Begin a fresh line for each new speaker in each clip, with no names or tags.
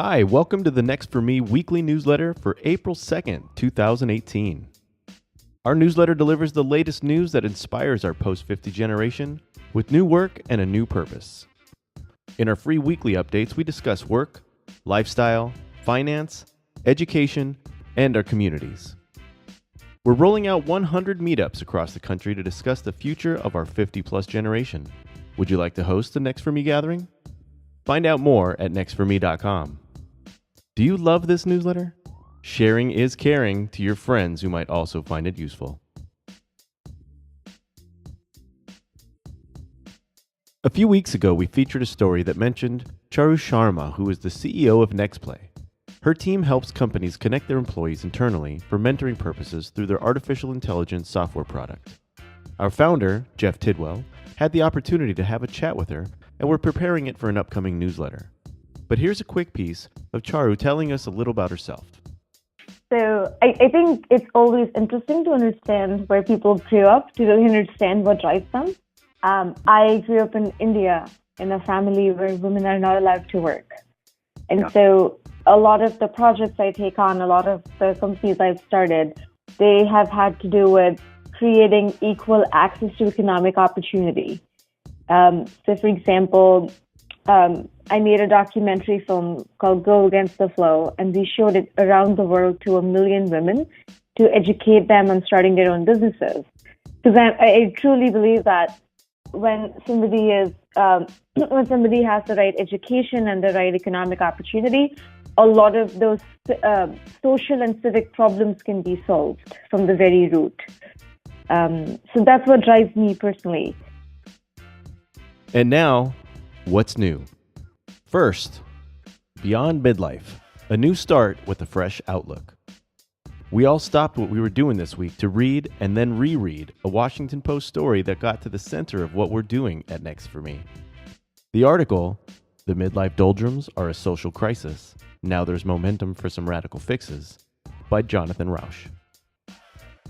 Hi, welcome to the Next For Me weekly newsletter for April 2nd, 2018. Our newsletter delivers the latest news that inspires our post-50 generation with new work and a new purpose. In our free weekly updates, we discuss work, lifestyle, finance, education, and our communities. We're rolling out 100 meetups across the country to discuss the future of our 50-plus generation. Would you like to host the Next For Me gathering? Find out more at nextforme.com. Do you love this newsletter? Sharing is caring to your friends who might also find it useful. A few weeks ago, we featured a story that mentioned Charu Sharma, who is the CEO of NextPlay. Her team helps companies connect their employees internally for mentoring purposes through their artificial intelligence software product. Our founder, Jeff Tidwell, had the opportunity to have a chat with her, and we're preparing it for an upcoming newsletter. But here's a quick piece of Charu telling us a little about herself.
So I think it's always interesting to understand where people grew up to really understand what drives them. I grew up in India in a family where women are not allowed to work. And so a lot of the projects I take on, a lot of the companies I've started, they have had to do with creating equal access to economic opportunity. So for example, I made a documentary film called Go Against the Flow, and we showed it around the world to 1 million women to educate them on starting their own businesses. Because I truly believe that when somebody has the right education and the right economic opportunity, a lot of those social and civic problems can be solved from the very root. So that's what drives me personally.
And now, what's new? First, Beyond Midlife, a new start with a fresh outlook. We all stopped what we were doing this week to read and then reread a Washington Post story that got to the center of what we're doing at Next For Me. The article, "The Midlife Doldrums Are a Social Crisis. Now There's Momentum for Some Radical Fixes," by Jonathan Rausch.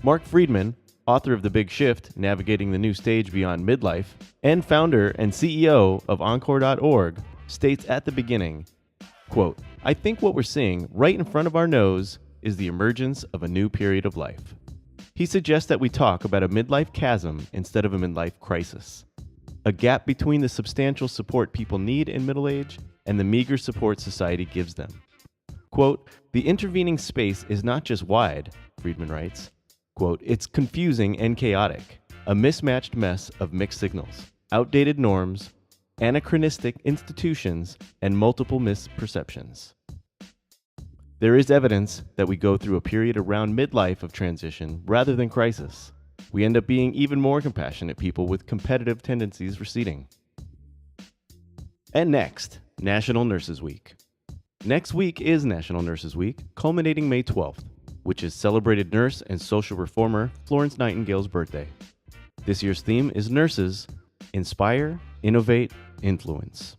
Mark Friedman, author of The Big Shift, Navigating the New Stage Beyond Midlife, and founder and CEO of Encore.org, states at the beginning, quote, "I think what we're seeing right in front of our nose is the emergence of a new period of life." He suggests that we talk about a midlife chasm instead of a midlife crisis, a gap between the substantial support people need in middle age and the meager support society gives them. Quote, "The intervening space is not just wide," Friedman writes, quote, "it's confusing and chaotic, a mismatched mess of mixed signals, outdated norms, anachronistic institutions, and multiple misperceptions. There is evidence that we go through a period around midlife of transition rather than crisis. We end up being even more compassionate people with competitive tendencies receding." And next, National Nurses Week. Next week is National Nurses Week, culminating May 12th, which is celebrated nurse and social reformer Florence Nightingale's birthday. This year's theme is Nurses, Inspire, Innovate, Influence.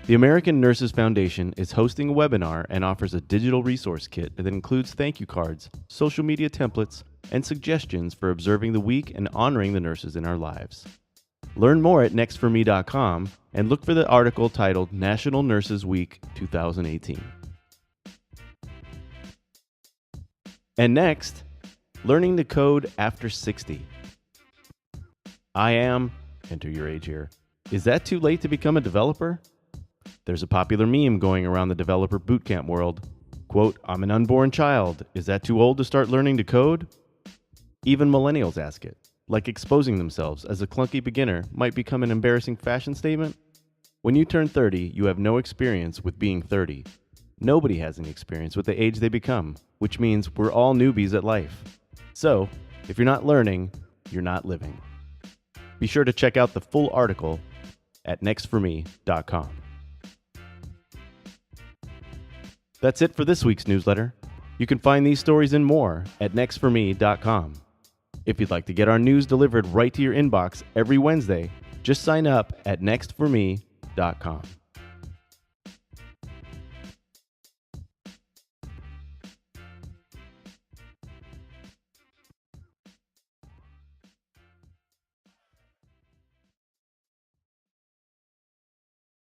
The American Nurses Foundation is hosting a webinar and offers a digital resource kit that includes thank you cards, social media templates, and suggestions for observing the week and honoring the nurses in our lives. Learn more at nextforme.com and look for the article titled National Nurses Week 2018. And next, learning to code after 60. I am, enter your age here, is that too late to become a developer? There's a popular meme going around the developer bootcamp world. Quote, "I'm an unborn child. Is that too old to start learning to code?" Even millennials ask it, like exposing themselves as a clunky beginner might become an embarrassing fashion statement. When you turn 30, you have no experience with being 30. Nobody has any experience with the age they become, which means we're all newbies at life. So, if you're not learning, you're not living. Be sure to check out the full article at nextforme.com. That's it for this week's newsletter. You can find these stories and more at nextforme.com. If you'd like to get our news delivered right to your inbox every Wednesday, just sign up at nextforme.com.